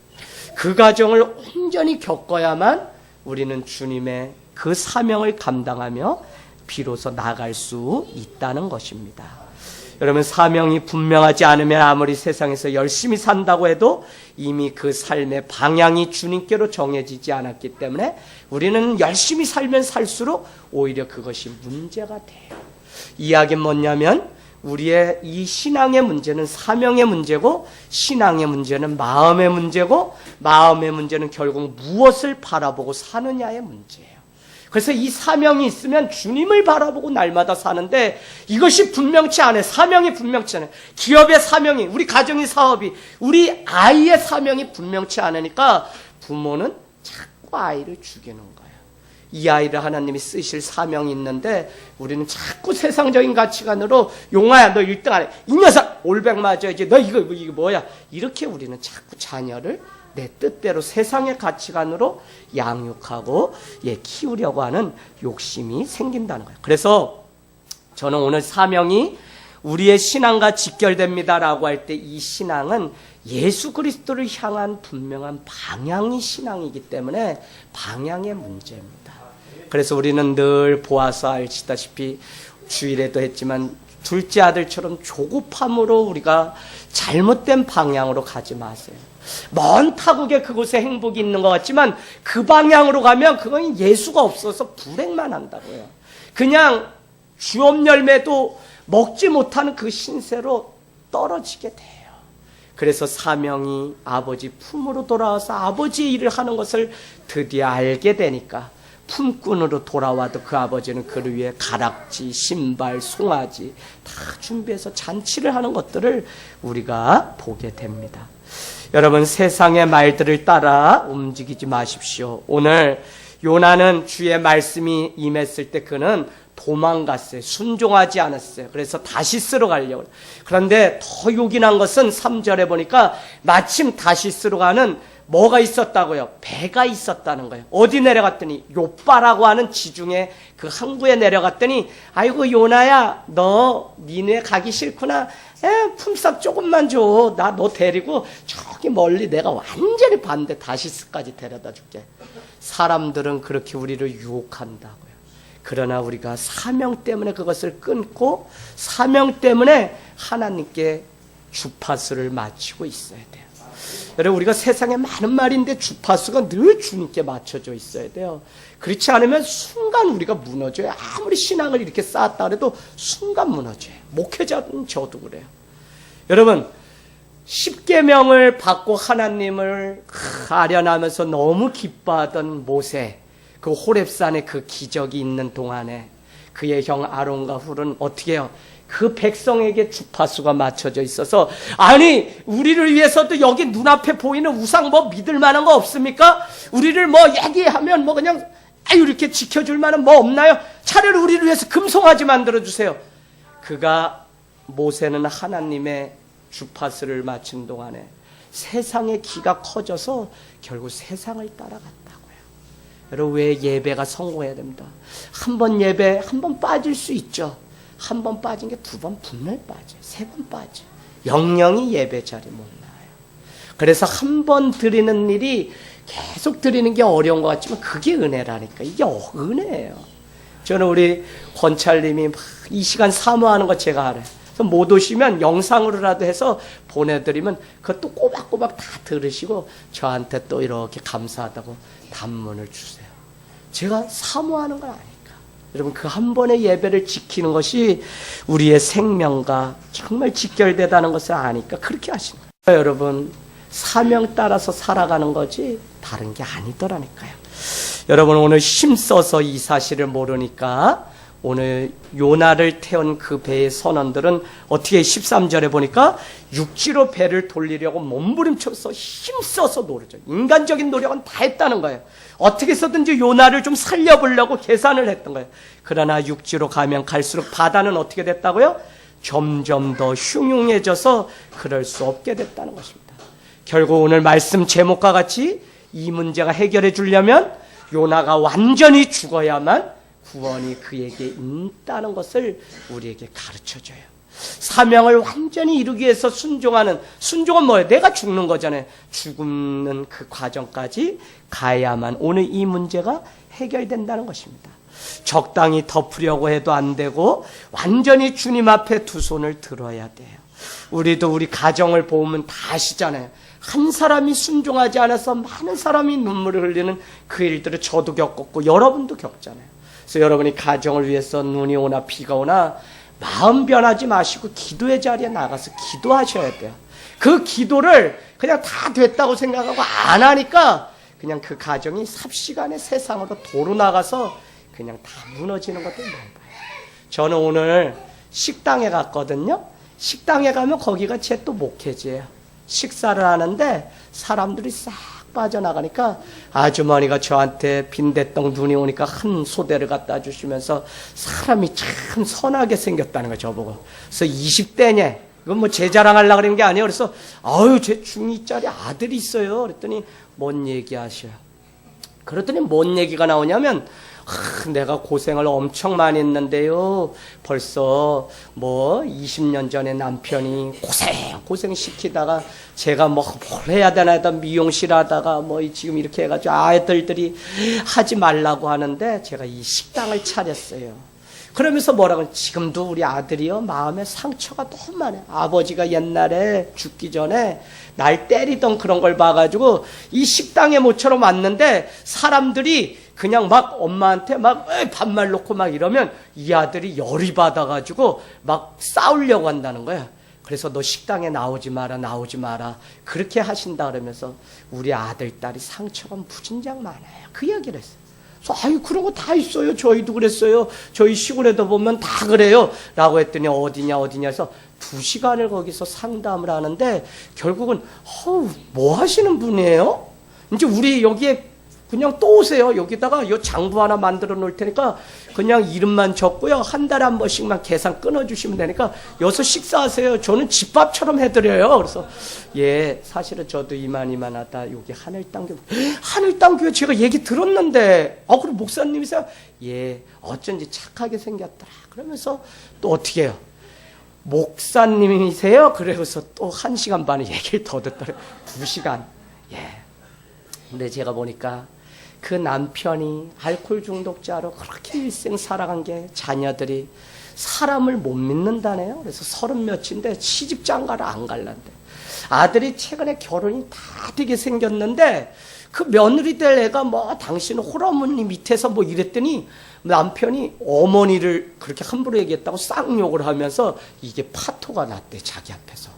그 과정을 온전히 겪어야만 우리는 주님의 그 사명을 감당하며 비로소 나갈 수 있다는 것입니다. 여러분, 사명이 분명하지 않으면 아무리 세상에서 열심히 산다고 해도 이미 그 삶의 방향이 주님께로 정해지지 않았기 때문에 우리는 열심히 살면 살수록 오히려 그것이 문제가 돼요. 이야기는 뭐냐면 우리의 이 신앙의 문제는 사명의 문제고, 신앙의 문제는 마음의 문제고, 마음의 문제는 결국 무엇을 바라보고 사느냐의 문제예요. 그래서 이 사명이 있으면 주님을 바라보고 날마다 사는데 이것이 분명치 않아요. 사명이 분명치 않아요. 기업의 사명이, 우리 가정의 사업이, 우리 아이의 사명이 분명치 않으니까 부모는 자꾸 아이를 죽이는 거예요. 이 아이를 하나님이 쓰실 사명이 있는데 우리는 자꾸 세상적인 가치관으로 용아야 너 1등 안 해, 이 녀석 올백 맞아야지, 너 이거 뭐야, 이렇게 우리는 자꾸 자녀를 내 뜻대로 세상의 가치관으로 양육하고 키우려고 하는 욕심이 생긴다는 거예요. 그래서 저는 오늘 사명이 우리의 신앙과 직결됩니다라고 할 때 이 신앙은 예수 그리스도를 향한 분명한 방향이 신앙이기 때문에 방향의 문제입니다. 그래서 우리는 늘 보아서 알시다시피 주일에도 했지만 둘째 아들처럼 조급함으로 우리가 잘못된 방향으로 가지 마세요. 먼 타국에 그곳에 행복이 있는 것 같지만 그 방향으로 가면 그건 예수가 없어서 불행만 한다고요. 그냥 주업 열매도 먹지 못하는 그 신세로 떨어지게 돼요. 그래서 사명이 아버지 품으로 돌아와서 아버지의 일을 하는 것을 드디어 알게 되니까 품꾼으로 돌아와도 그 아버지는 그를 위해 가락지, 신발, 송아지 다 준비해서 잔치를 하는 것들을 우리가 보게 됩니다. 여러분, 세상의 말들을 따라 움직이지 마십시오. 오늘 요나는 주의 말씀이 임했을 때 그는 도망갔어요. 순종하지 않았어요. 그래서 다시스로 가려고. 그런데 더 요긴한 것은 3절에 보니까 마침 다시스로 가는 뭐가 있었다고요? 배가 있었다는 거예요. 어디 내려갔더니 요빠라고 하는 지중해 그 항구에 내려갔더니, 아이고 요나야, 너 니네 가기 싫구나. 품삯 조금만 줘. 나 너 데리고 저기 멀리 내가 완전히 반대 다시스까지 데려다 줄게. 사람들은 그렇게 우리를 유혹한다고요. 그러나 우리가 사명 때문에 그것을 끊고 사명 때문에 하나님께 주파수를 맞추고 있어야 돼요. 여러분, 우리가 세상에 많은 말인데 주파수가 늘 주님께 맞춰져 있어야 돼요. 그렇지 않으면 순간 우리가 무너져요. 아무리 신앙을 이렇게 쌓았다 그래도 순간 무너져요. 목회자는 저도 그래요. 여러분, 십계명을 받고 하나님을 아련하면서 너무 기뻐하던 모세, 그 호렙산에 그 기적이 있는 동안에 그의 형 아론과 훌은 어떻게 해요? 그 백성에게 주파수가 맞춰져 있어서, 아니 우리를 위해서도 여기 눈앞에 보이는 우상 뭐 믿을 만한 거 없습니까? 우리를 뭐 얘기하면 뭐 그냥 이렇게 지켜줄 만한 뭐 없나요? 차라리 우리를 위해서 금송아지 만들어주세요. 그가, 모세는 하나님의 주파수를 맞춘 동안에 세상의 기가 커져서 결국 세상을 따라갔다고요. 여러분, 왜 예배가 성공해야 됩니다. 한 번 예배, 한 번 빠질 수 있죠. 한 번 빠진 게 두 번 분명 빠져요. 세 번 빠져요. 영영이 예배 자리 못 나와요. 그래서 한 번 드리는 일이 계속 드리는 게 어려운 것 같지만 그게 은혜라니까. 이게 은혜예요. 저는 우리 권찰님이 막 이 시간 사모하는 거 제가 알아요. 그래서 못 오시면 영상으로라도 해서 보내드리면 그것도 꼬박꼬박 다 들으시고 저한테 또 이렇게 감사하다고 단문을 주세요. 제가 사모하는 건 아니에요. 여러분, 그 한 번의 예배를 지키는 것이 우리의 생명과 정말 직결되다는 것을 아니까 그렇게 하시는 거예요. 여러분, 사명 따라서 살아가는 거지 다른 게 아니더라니까요. 여러분, 오늘 힘써서 이 사실을 모르니까 오늘 요나를 태운 그 배의 선원들은 어떻게 13절에 보니까 육지로 배를 돌리려고 몸부림쳐서 힘써서 노르죠. 인간적인 노력은 다 했다는 거예요. 어떻게 해서든지 요나를 좀 살려보려고 계산을 했던 거예요. 그러나 육지로 가면 갈수록 바다는 어떻게 됐다고요? 점점 더 흉흉해져서 그럴 수 없게 됐다는 것입니다. 결국 오늘 말씀 제목과 같이 이 문제가 해결해 주려면 요나가 완전히 죽어야만 구원이 그에게 있다는 것을 우리에게 가르쳐줘요. 사명을 완전히 이루기 위해서 순종은 뭐예요? 내가 죽는 거잖아요. 죽는 그 과정까지 가야만 오늘 이 문제가 해결된다는 것입니다. 적당히 덮으려고 해도 안 되고 완전히 주님 앞에 두 손을 들어야 돼요. 우리도 우리 가정을 보면 다 아시잖아요. 한 사람이 순종하지 않아서 많은 사람이 눈물을 흘리는 그 일들을 저도 겪었고 여러분도 겪잖아요. 그래서 여러분이 가정을 위해서 눈이 오나 비가 오나 마음 변하지 마시고 기도의 자리에 나가서 기도하셔야 돼요. 그 기도를 그냥 다 됐다고 생각하고 안 하니까 그냥 그 가정이 삽시간에 세상으로 도로 나가서 그냥 다 무너지는 것도 많아요. 저는 오늘 식당에 갔거든요. 식당에 가면 거기가 제 또 목회지예요. 식사를 하는데 사람들이 싹 빠져나가니까 아주머니가 저한테 빈대떡 눈이 오니까 한 소대를 갖다 주시면서 사람이 참 선하게 생겼다는 거예요, 저보고. 그래서 20대냐? 이건 뭐 제 자랑하려고 그러는 게 아니에요. 그래서 아유, 제 중2짜리 아들이 있어요. 그랬더니 뭔 얘기하셔요? 그랬더니 뭔 얘기가 나오냐면 내가 고생을 엄청 많이 했는데요. 벌써 뭐 20년 전에 남편이 고생 시키다가 제가 뭐 뭘 해야 되나 하다 미용실 하다가 뭐 지금 이렇게 해가지고 아이들이 하지 말라고 하는데 제가 이 식당을 차렸어요. 그러면서 뭐라고 지금도 우리 아들이요 마음에 상처가 너무 많아요. 아버지가 옛날에 죽기 전에 날 때리던 그런 걸 봐가지고 이 식당에 모처럼 왔는데 사람들이 그냥 막 엄마한테 막 반말 놓고 막 이러면 이 아들이 열이 받아가지고 막 싸우려고 한다는 거야. 그래서 너 식당에 나오지 마라 그렇게 하신다 그러면서 우리 아들 딸이 상처가 무진장 많아요. 그 이야기를 했어요. 아유 그런 거 다 있어요. 저희도 그랬어요. 저희 시골에도 보면 다 그래요. 라고 했더니 어디냐 해서 2시간을 거기서 상담을 하는데 결국은 뭐 하시는 분이에요? 이제 우리 여기에 그냥 또 오세요. 여기다가 요 장부 하나 만들어 놓을 테니까 그냥 이름만 적고요. 한 달에 한 번씩만 계산 끊어주시면 되니까 여기서 식사하세요. 저는 집밥처럼 해드려요. 그래서 예, 사실은 저도 이만하다 여기 하늘땅교회 제가 얘기 들었는데 그럼 목사님이세요? 예, 어쩐지 착하게 생겼더라. 그러면서 또 어떻게 해요? 목사님이세요? 그래서 또 1시간 반에 얘기를 더 듣더래요. 2시간. 예. 근데 제가 보니까 그 남편이 알코올 중독자로 그렇게 일생 살아간 게 자녀들이 사람을 못 믿는다네요. 그래서 30몇인데 시집 장가를 안 갈란대. 아들이 최근에 결혼이 다 되게 생겼는데 그 며느리 될 애가 뭐 당신은 홀어머니 밑에서 뭐 이랬더니 남편이 어머니를 그렇게 함부로 얘기했다고 쌍욕을 하면서 이게 파토가 났대, 자기 앞에서.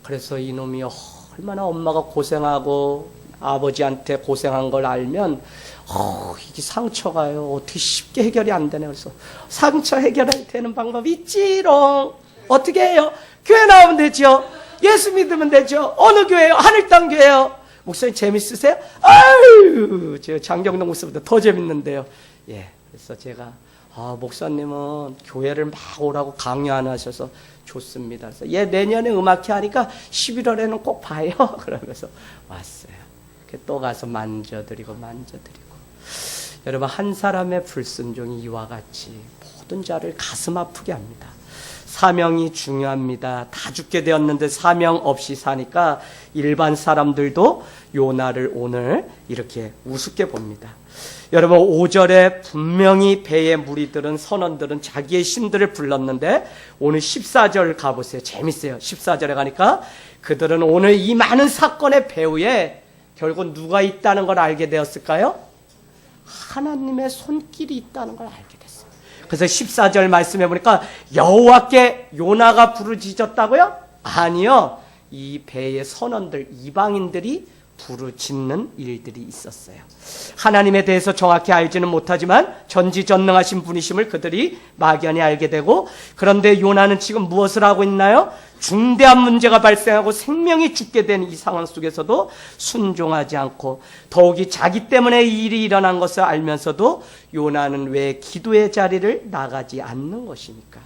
그래서 이놈이 얼마나 엄마가 고생하고 아버지한테 고생한 걸 알면 이게 상처가요 어떻게 쉽게 해결이 안 되네. 그래서 상처 해결되는 방법이 있지롱. 어떻게 해요? 교회 나오면 되죠. 예수 믿으면 되죠. 어느 교회요? 하늘땅 교회요. 목사님 재밌으세요? 아유, 저 장경동 목사보다 더 재밌는데요. 예, 그래서 제가 목사님은 교회를 막 오라고 강요 안 하셔서 좋습니다. 그래서 예, 내년에 음악회 하니까 11월에는 꼭 봐요. 그러면서 왔어요. 또 가서 만져드리고 여러분, 한 사람의 불순종이 이와 같이 모든 자를 가슴 아프게 합니다. 사명이 중요합니다. 다 죽게 되었는데 사명 없이 사니까 일반 사람들도 요나를 오늘 이렇게 우습게 봅니다. 여러분, 5절에 분명히 배의 무리들은 선원들은 자기의 신들을 불렀는데 오늘 14절 가보세요. 재밌어요. 14절에 가니까 그들은 오늘 이 많은 사건의 배후에 결국 누가 있다는 걸 알게 되었을까요? 하나님의 손길이 있다는 걸 알게 됐어요. 그래서 14절 말씀해 보니까 여호와께 요나가 부르짖었다고요? 아니요. 이 배의 선원들, 이방인들이 부르짖는 일들이 있었어요. 하나님에 대해서 정확히 알지는 못하지만 전지전능하신 분이심을 그들이 막연히 알게 되고, 그런데 요나는 지금 무엇을 하고 있나요? 중대한 문제가 발생하고 생명이 죽게 된 이 상황 속에서도 순종하지 않고, 더욱이 자기 때문에 이 일이 일어난 것을 알면서도 요나는 왜 기도의 자리를 나가지 않는 것입니까?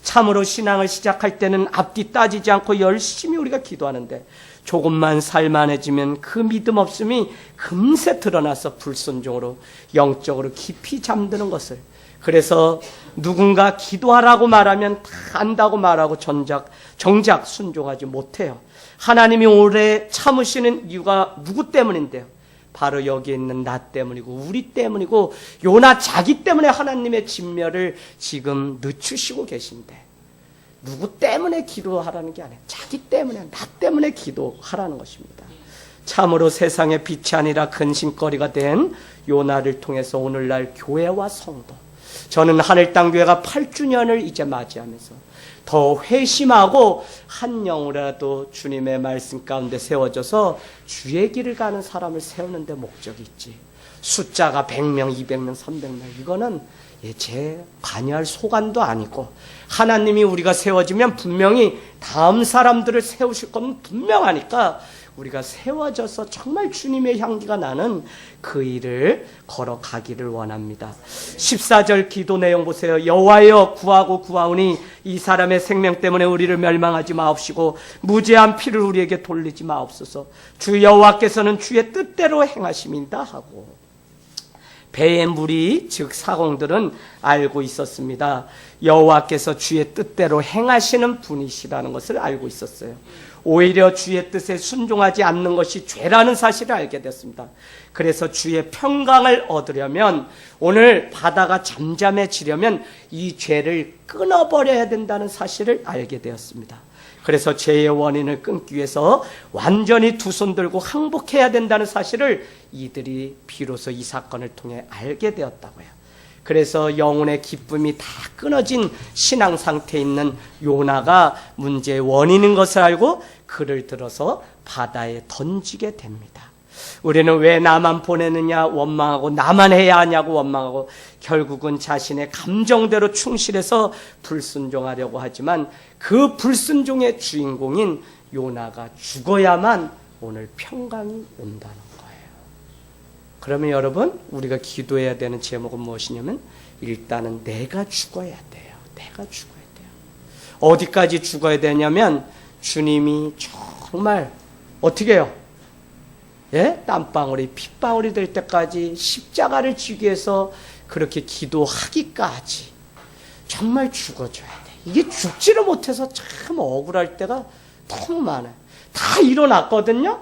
참으로 신앙을 시작할 때는 앞뒤 따지지 않고 열심히 우리가 기도하는데, 조금만 살만해지면 그 믿음 없음이 금세 드러나서 불순종으로 영적으로 깊이 잠드는 것을, 그래서 누군가 기도하라고 말하면 다 안다고 말하고 정작 순종하지 못해요. 하나님이 오래 참으시는 이유가 누구 때문인데요? 바로 여기 있는 나 때문이고 우리 때문이고, 요나 자기 때문에 하나님의 진멸을 지금 늦추시고 계신데, 누구 때문에 기도하라는 게 아니에요. 자기 때문에, 나 때문에 기도하라는 것입니다. 참으로 세상의 빛이 아니라 근심거리가 된 요나를 통해서 오늘날 교회와 성도, 저는 하늘땅교회가 8주년을 이제 맞이하면서 더 회심하고 한 영으로라도 주님의 말씀 가운데 세워져서 주의 길을 가는 사람을 세우는 데 목적이 있지, 숫자가 100명, 200명, 300명 이거는 제 관여할 소관도 아니고, 하나님이 우리가 세워지면 분명히 다음 사람들을 세우실 건 분명하니까 우리가 세워져서 정말 주님의 향기가 나는 그 일을 걸어가기를 원합니다. 14절 기도 내용 보세요. 여호와여 구하고 구하오니 이 사람의 생명 때문에 우리를 멸망하지 마옵시고 무죄한 피를 우리에게 돌리지 마옵소서. 주 여호와께서는 주의 뜻대로 행하심이다 하고, 배의 무리 즉 사공들은 알고 있었습니다. 여호와께서 주의 뜻대로 행하시는 분이시라는 것을 알고 있었어요. 오히려 주의 뜻에 순종하지 않는 것이 죄라는 사실을 알게 됐습니다. 그래서 주의 평강을 얻으려면, 오늘 바다가 잠잠해지려면 이 죄를 끊어버려야 된다는 사실을 알게 되었습니다. 그래서 죄의 원인을 끊기 위해서 완전히 두 손 들고 항복해야 된다는 사실을 이들이 비로소 이 사건을 통해 알게 되었다고요. 그래서 영혼의 기쁨이 다 끊어진 신앙 상태에 있는 요나가 문제의 원인인 것을 알고 그를 들어서 바다에 던지게 됩니다. 우리는 왜 나만 보내느냐 원망하고, 나만 해야 하냐고 원망하고, 결국은 자신의 감정대로 충실해서 불순종하려고 하지만 그 불순종의 주인공인 요나가 죽어야만 오늘 평강이 온다는 거예요. 그러면 여러분, 우리가 기도해야 되는 제목은 무엇이냐면, 일단은 내가 죽어야 돼요. 내가 죽어야 돼요. 어디까지 죽어야 되냐면, 주님이 정말 어떻게 해요? 땀방울이 핏방울이 될 때까지 십자가를 지기 위해서 그렇게 기도하기까지 정말 죽어줘야 돼. 이게 죽지를 못해서 참 억울할 때가 너무 많아요. 다 일어났거든요.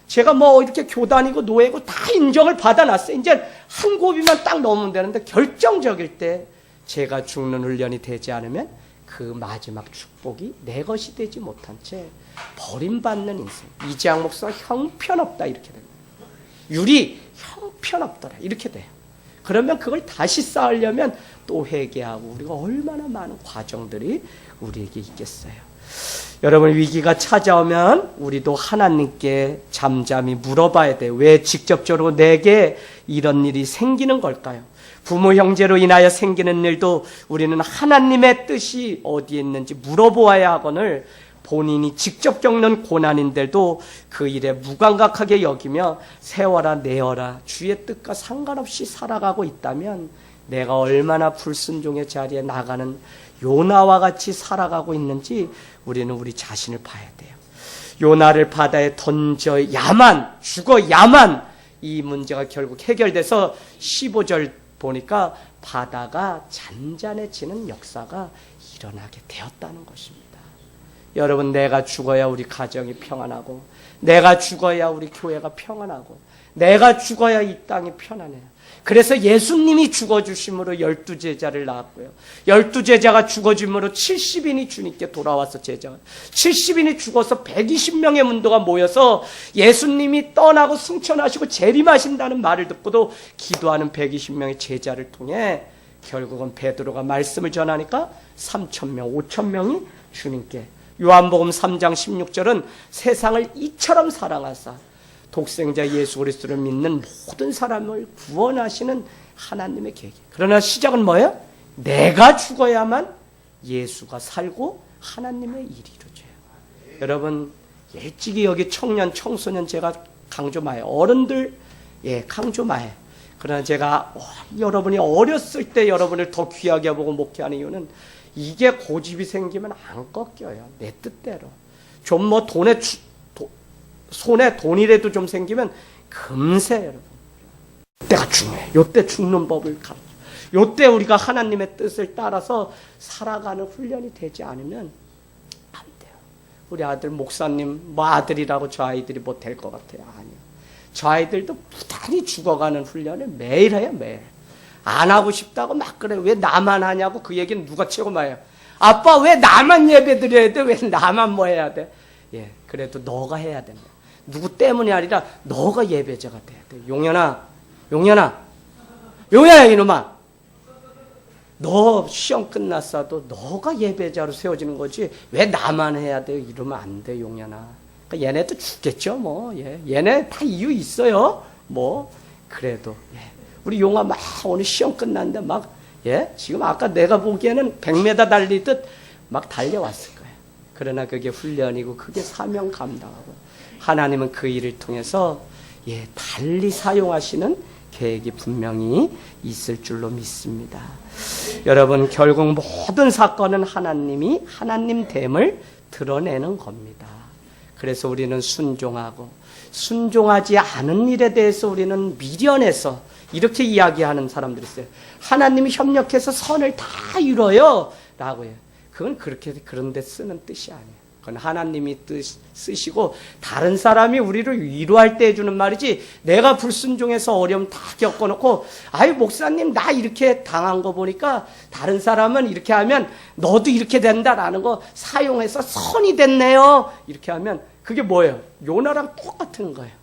제가 이렇게 교단이고 노예고 다 인정을 받아놨어요. 이제 한 고비만 딱 넣으면 되는데, 결정적일 때 제가 죽는 훈련이 되지 않으면 그 마지막 축복이 내 것이 되지 못한 채 버림받는 인생. 이재학 목사가 형편없다 이렇게 됩니다. 유리 형편없더라 이렇게 돼요. 그러면 그걸 다시 쌓으려면 또 회개하고, 우리가 얼마나 많은 과정들이 우리에게 있겠어요. 여러분, 위기가 찾아오면 우리도 하나님께 잠잠히 물어봐야 돼요. 왜 직접적으로 내게 이런 일이 생기는 걸까요? 부모 형제로 인하여 생기는 일도 우리는 하나님의 뜻이 어디에 있는지 물어보아야 하거늘, 본인이 직접 겪는 고난인데도 그 일에 무감각하게 여기며 세워라 내어라 주의 뜻과 상관없이 살아가고 있다면, 내가 얼마나 불순종의 자리에 나가는 요나와 같이 살아가고 있는지 우리는 우리 자신을 봐야 돼요. 요나를 바다에 던져야만, 죽어야만 이 문제가 결국 해결돼서 15절 보니까 바다가 잔잔해지는 역사가 일어나게 되었다는 것입니다. 여러분, 내가 죽어야 우리 가정이 평안하고, 내가 죽어야 우리 교회가 평안하고, 내가 죽어야 이 땅이 편안해요. 그래서 예수님이 죽어주심으로 12제자를 낳았고요. 12제자가 죽어짐으로 70인이 주님께 돌아와서 제자가, 70인이 죽어서 120명의 문도가 모여서 예수님이 떠나고 승천하시고 재림하신다는 말을 듣고도 기도하는 120명의 제자를 통해 결국은 베드로가 말씀을 전하니까 3,000명, 5,000명이 주님께, 요한복음 3장 16절은 세상을 이처럼 사랑하사 독생자 예수 그리스도를 믿는 모든 사람을 구원하시는 하나님의 계획. 그러나 시작은 뭐예요? 내가 죽어야만 예수가 살고 하나님의 일이 이루어져요. 여러분 일찍이 여기 청년, 청소년 제가 강조 마요. 어른들 강조 마요. 그러나 제가 여러분이 어렸을 때 여러분을 더 귀하게 보고 목회하는 이유는 이게 고집이 생기면 안 꺾여요. 내 뜻대로. 좀 뭐 손에 돈이라도 좀 생기면 금세 여러분. 요때가 중요해. 요때 죽는 법을 가르쳐. 요때 우리가 하나님의 뜻을 따라서 살아가는 훈련이 되지 않으면 안 돼요. 우리 아들 목사님 뭐 아들이라고 저 아이들이 뭐 될 것 같아요. 아니요. 저 아이들도 부단히 죽어가는 훈련을 매일 해요. 매일. 안 하고 싶다고 막 그래. 왜 나만 하냐고 그 얘기는 누가 치고 마요. 아빠 왜 나만 예배 드려야 돼? 왜 나만 뭐 해야 돼? 그래도 너가 해야 된다. 누구 때문이 아니라 너가 예배자가 돼야 돼. 용현아 이놈아. 너 시험 끝났어도 너가 예배자로 세워지는 거지 왜 나만 해야 돼? 이러면 안 돼, 용현아. 그러니까 얘네도 죽겠죠, 뭐. 얘네 다 이유 있어요. 뭐 그래도 우리 용아 막 오늘 시험 끝났는데 막 지금 아까 내가 보기에는 100m 달리듯 막 달려왔을 거예요. 그러나 그게 훈련이고 그게 사명 감당하고 하나님은 그 일을 통해서 달리 사용하시는 계획이 분명히 있을 줄로 믿습니다. 여러분 결국 모든 사건은 하나님이 하나님됨을 드러내는 겁니다. 그래서 우리는 순종하고 순종하지 않은 일에 대해서 우리는 미련해서 이렇게 이야기하는 사람들이 있어요. 하나님이 협력해서 선을 다 이뤄요 라고 해요. 그건 그런 데 쓰는 뜻이 아니에요. 그건 하나님이 쓰시고 다른 사람이 우리를 위로할 때 해주는 말이지 내가 불순종해서 어려움 다 겪어놓고 아유 목사님 나 이렇게 당한 거 보니까 다른 사람은 이렇게 하면 너도 이렇게 된다라는 거 사용해서 선이 됐네요 이렇게 하면 그게 뭐예요? 요나랑 똑같은 거예요.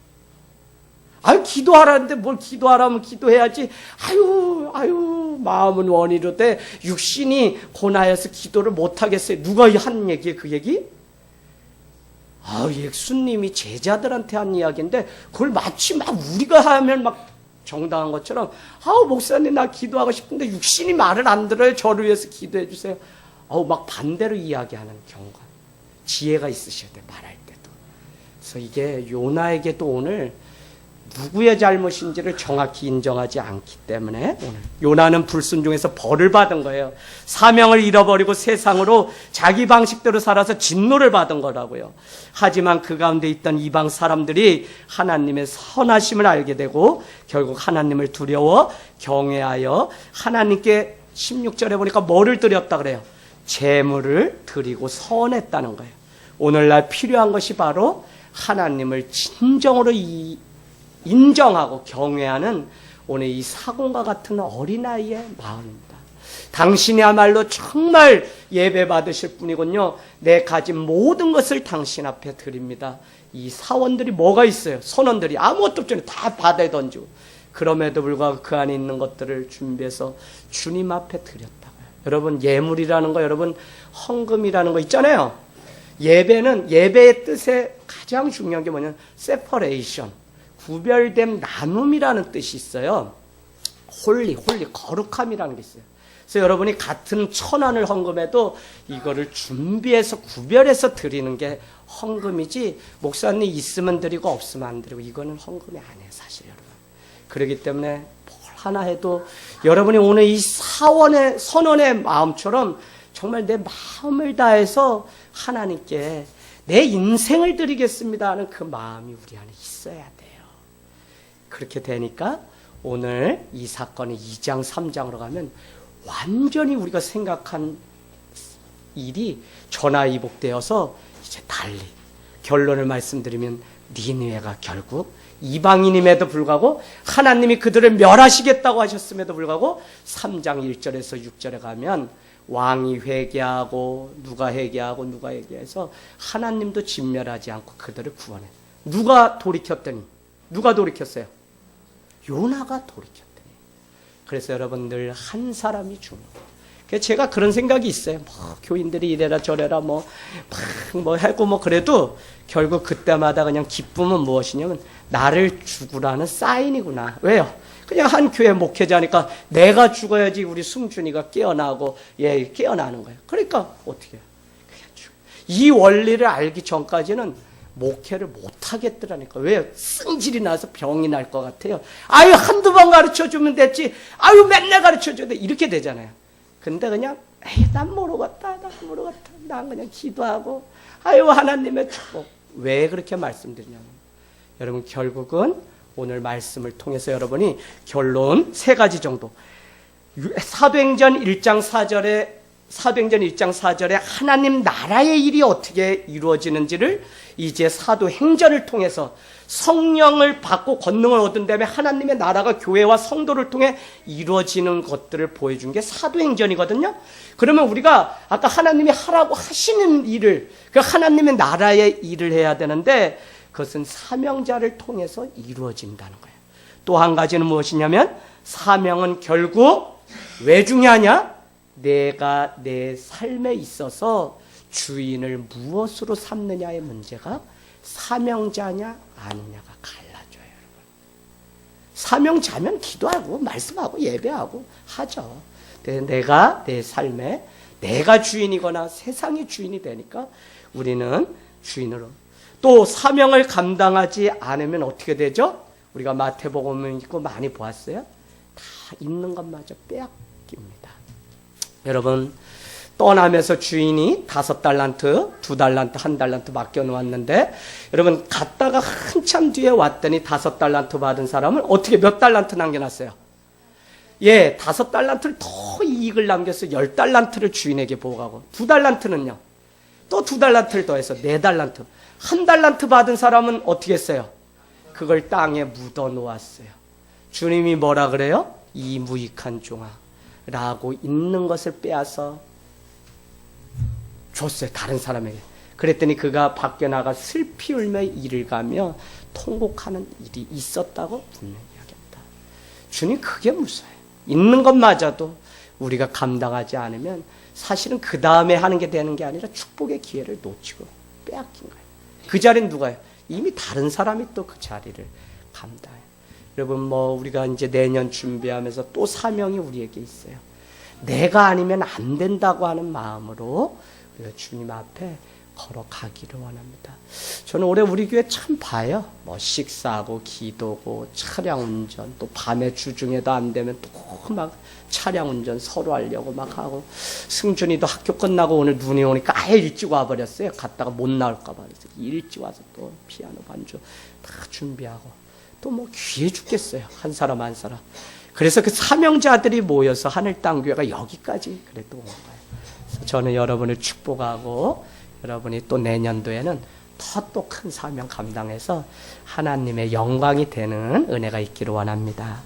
아유 기도하라는데 뭘 기도하라면 기도해야지. 아유 마음은 원이로되 육신이 고나여서 기도를 못하겠어요. 누가 한 얘기예요? 그 얘기? 예수님이 제자들한테 한 이야기인데 그걸 마치 막 우리가 하면 막 정당한 것처럼 목사님 나 기도하고 싶은데 육신이 말을 안 들어요. 저를 위해서 기도해 주세요. 막 반대로 이야기하는 경우가 지혜가 있으셔야 돼 말할 때도. 그래서 이게 요나에게도 오늘 누구의 잘못인지를 정확히 인정하지 않기 때문에 오늘 요나는 불순종해서 벌을 받은 거예요. 사명을 잃어버리고 세상으로 자기 방식대로 살아서 진노를 받은 거라고요. 하지만 그 가운데 있던 이방 사람들이 하나님의 선하심을 알게 되고 결국 하나님을 두려워 경외하여 하나님께 16절에 보니까 뭐를 드렸다 그래요? 제물을 드리고 선했다는 거예요. 오늘날 필요한 것이 바로 하나님을 진정으로 인정하고 경외하는 오늘 이 사공과 같은 어린아이의 마음입니다. 당신이야말로 정말 예배 받으실 분이군요. 내 가진 모든 것을 당신 앞에 드립니다. 이 사원들이 뭐가 있어요? 선원들이 아무것도 없잖아요. 다 바다에 던지고. 그럼에도 불구하고 그 안에 있는 것들을 준비해서 주님 앞에 드렸다고요. 여러분 예물이라는 거 여러분 헌금이라는 거 있잖아요. 예배는 예배의 뜻에 가장 중요한 게 뭐냐면 세퍼레이션. 구별됨 나눔이라는 뜻이 있어요. 홀리 거룩함이라는 게 있어요. 그래서 여러분이 같은 1,000원을 헌금해도 이거를 준비해서 구별해서 드리는 게 헌금이지 목사님 있으면 드리고 없으면 안 드리고 이거는 헌금이 아니에요 사실 여러분. 그렇기 때문에 뭘 하나 해도 여러분이 오늘 이 선원의 마음처럼 정말 내 마음을 다해서 하나님께 내 인생을 드리겠습니다 하는 그 마음이 우리 안에 있어야 돼요. 그렇게 되니까 오늘 이 사건의 2장 3장으로 가면 완전히 우리가 생각한 일이 전화위복되어서 이제 달리 결론을 말씀드리면 니느웨가 결국 이방인임에도 불구하고 하나님이 그들을 멸하시겠다고 하셨음에도 불구하고 3장 1절에서 6절에 가면 왕이 회개하고 누가 회개해서 하나님도 진멸하지 않고 그들을 구원해. 누가 돌이켰더니 누가 돌이켰어요? 요나가 돌이켰더니. 그래서 여러분 늘 한 사람이 중요해요. 그래서 제가 그런 생각이 있어요. 뭐 교인들이 이래라 저래라 뭐 하고 뭐 그래도 결국 그때마다 그냥 기쁨은 무엇이냐면 나를 죽으라는 사인이구나. 왜요? 그냥 한 교회 목회자니까 내가 죽어야지 우리 승준이가 깨어나고 깨어나는 거예요. 그러니까 어떻게 해요? 이 원리를 알기 전까지는 목회를 못 하겠더라니까. 왜요? 승질이 나서 병이 날 것 같아요. 아유, 한두 번 가르쳐 주면 됐지. 아유, 맨날 가르쳐 줘야 돼. 이렇게 되잖아요. 근데 그냥 에이, 난 모르겠다. 난 그냥 기도하고 아유, 하나님의 축복. 왜 그렇게 말씀드리냐면 여러분 결국은 오늘 말씀을 통해서 여러분이 결론 3가지 정도. 사도행전 1장 4절에 하나님 나라의 일이 어떻게 이루어지는지를 이제 사도행전을 통해서 성령을 받고 권능을 얻은 다음에 하나님의 나라가 교회와 성도를 통해 이루어지는 것들을 보여준 게 사도행전이거든요. 그러면 우리가 아까 하나님이 하라고 하시는 일을, 그 하나님의 나라의 일을 해야 되는데 그것은 사명자를 통해서 이루어진다는 거예요. 또 한 가지는 무엇이냐면 사명은 결국 왜 중요하냐? 내가 내 삶에 있어서 주인을 무엇으로 삼느냐의 문제가 사명자냐 아니냐가 갈라져요. 여러분. 사명자면 기도하고 말씀하고 예배하고 하죠. 내가 내 삶에 내가 주인이거나 세상이 주인이 되니까 우리는 주인으로. 또 사명을 감당하지 않으면 어떻게 되죠? 우리가 마태복음을 읽고 많이 보았어요. 다 있는 것마저 빼앗깁니다. 여러분 떠나면서 주인이 5달란트, 2달란트, 1달란트 맡겨놓았는데 여러분 갔다가 한참 뒤에 왔더니 5달란트 받은 사람은 어떻게 몇 달란트 남겨놨어요? 5달란트를 더 이익을 남겨서 10달란트를 주인에게 보고가고 2달란트는요. 또 2달란트를 더해서 4달란트. 1달란트 받은 사람은 어떻게 했어요? 그걸 땅에 묻어 놓았어요. 주님이 뭐라 그래요? 이 무익한 종아 라고 있는 것을 빼앗아 줬어요. 다른 사람에게. 그랬더니 그가 밖에 나가 슬피 울며 이를 가며 통곡하는 일이 있었다고 분명히 이야기합니다. 주님 그게 무서워요. 있는 것마저도 우리가 감당하지 않으면 사실은 그 다음에 하는 게 되는 게 아니라 축복의 기회를 놓치고 빼앗긴 거예요. 그 자리는 누가요? 이미 다른 사람이 또 그 자리를 감당해요. 여러분 우리가 이제 내년 준비하면서 또 사명이 우리에게 있어요. 내가 아니면 안 된다고 하는 마음으로 우리가 주님 앞에 걸어가기를 원합니다. 저는 올해 우리 교회 참 봐요. 식사하고 기도고 차량 운전, 또 밤에 주중에도 안 되면 또 막 차량 운전 서로 하려고 막 하고, 승준이도 학교 끝나고 오늘 눈이 오니까 아예 일찍 와버렸어요. 갔다가 못 나올까 봐. 그래서 일찍 와서 또 피아노 반주 다 준비하고 또 귀해 죽겠어요. 한 사람 한 사람. 그래서 그 사명자들이 모여서 하늘 땅 교회가 여기까지 그래도 온 거예요. 그래서 저는 여러분을 축복하고 여러분이 또 내년도에는 더 또 큰 사명 감당해서 하나님의 영광이 되는 은혜가 있기를 원합니다.